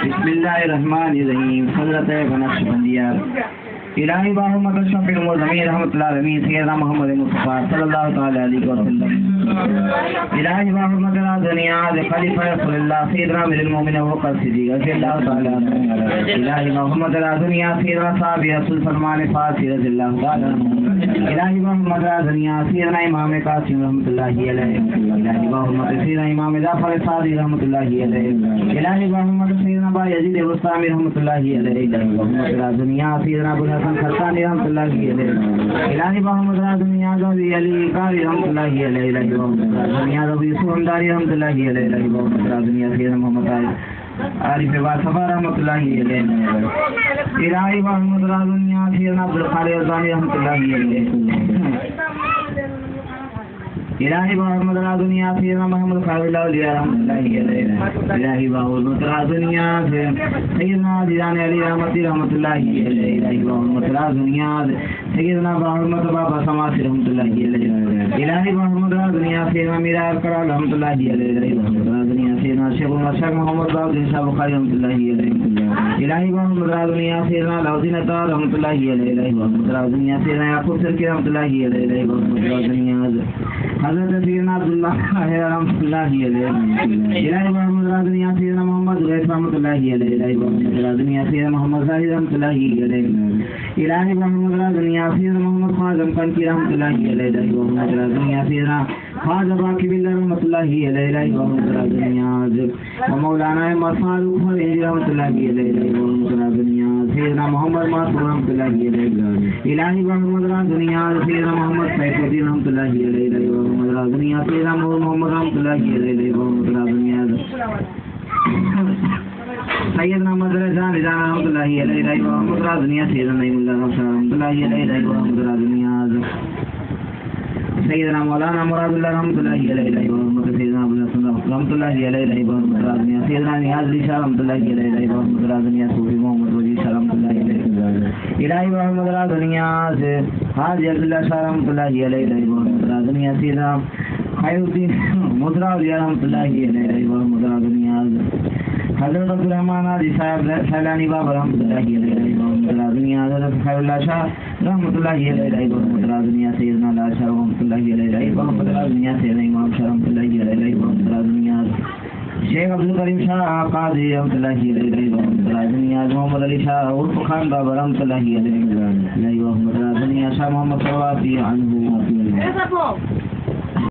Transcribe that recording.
بسم اللہ الرحمن الرحیم. حضرت بنقش بندیہ الہی باہمت الشفیع المزمین رحمۃ اللہ علیہ سیدنا محمد مصطفیٰ صلی اللہ تعالی علیہ وسلم. الہی باہمت دنیا خلیفہ رسول اللہ سیدنا امیر المومنین ابوبکر صدیق رضی اللہ تعالی عنہ. الہی باہمت دنیا سیدنا صحابی رسول سلمان فارسی رضی اللہ تعالی عنہ. الہی باہمت دنیا سیدنا امام قاسم رحمۃ اللہ علیہ. الہی باہمت سیدنا امام جعفر صادق رحمۃ اللہ علیہ. الہی باہمت سیدنا بایزید بستامی رحمۃ اللہ علیہ. الہی باہمت دنیا سیدنا ابو خرسانی رحمۃ اللہ علیہ. الہی محمد دنیا ذوی علی قاری رحمۃ اللہ علیہ. الہی محمد دنیا ذوی سونداری رحمۃ اللہ علیہ. الہی محمد دنیا سیدنا محمد عارف باصفا رحمۃ اللہ علیہ. الہی محمد دنیا سیدنا عبدالقادر الزانی رحمۃ اللہ علیہ. الہی محمد دنیا سیدنا محمد خالد الاولیاء رحمۃ اللہ علیہ. الہی محمد دنیا سیدنا جیلانی علی رحمتی رحمۃ اللہ علیہ. الہی محمد دنیا سیدنا محمد بابا سماسی رحمۃ اللہ علیہ. الہی محمد دنیا سیدنا میرا کرال رحمۃ اللہ علیہ. الہی محمد دنیا سیدنا شیخ المشرق محمد باقر صاحب بخاری رحمۃ اللہ علیہ. الہی محمد دنیا سیدنا علاؤدین عطار رحمۃ اللہ علیہ. الہی محمد دنیا سیدنا یعقوب سرکی رحمۃ اللہ علیہ. الہی محمد دنیا حضرت سیدنا عبداللہ رحمۃ اللہ علیہ. الہی محمد دنیا سیدنا محمد غیث رحمۃ اللہ علیہ. الہی محمد دنیا سیدنا محمد ظاہر رحمۃ اللہ علیہ. الہی محمد دنیا سیدنا محمد خواجہ کنکی رحمۃ اللہ علیہ. الہی محمد دنیا سیدنا خواجہ باقی باللہ رحمۃ اللہ علیہ. الہی محمد دنیا مولانا احمد فاروق رحمۃ اللہ علیہ. الہی محمد دنیا سیدنا محمد معصوم رحمۃ اللہ علیہ. الہی محمد دنیا سیدنا محمد سیف الدین رحمۃ اللہ علیہ. الہی محمد دنیا سیدنا محمد رحمۃ اللہ علیہ. الہی محمد دنیا سیدنا محمد رضا رحمۃ اللہ علیہ. الہی محمد دنیا سیدنا نعیم اللہ رحمۃ اللہ علیہ. الہی محمد دنیا سیدنا مولانا مراد اللہ رحمۃ اللہ علیہ. الہی محمد سیدنا ابو الحسن رحمۃ اللہ علیہ. الہی محمد دنیا سیدنا نیاز علی شاہ رحمۃ اللہ علیہ. الہی محمد دنیا صوفی محمد وجید شاہ رحمۃ اللہ علیہ. الہی محمد دنیا سے حاجی عبداللہ شاہ رحمۃ اللہ علیہ. الہی محمد دنیا سیدنا خیر الدین مدرا علیہ رحمۃ اللہ علیہ. الہی محمد دنیا حضرت عبدالرحمن علی صاحب سیلانی بابا رحمۃ اللہ علیہ. الہی محمد دنیا حضرت خیر اللہ شاہ رحمۃ اللہ علیہ. الہی محمد دنیا سیدنا لال شاہ رحمۃ اللہ علیہ. الہی محمد دنیا سیدنا امام شاہ رحمۃ اللہ علیہ. الہی محمد دنیا شیخ عبدالکریم شاہ قاضی رحمۃ اللہ علیہ. الہی محمد دنیا محمد علی شاہ عرف خان بابا رحمۃ اللہ علیہ. الہی محمد دنیا شاہ محمد صلوات عنہ.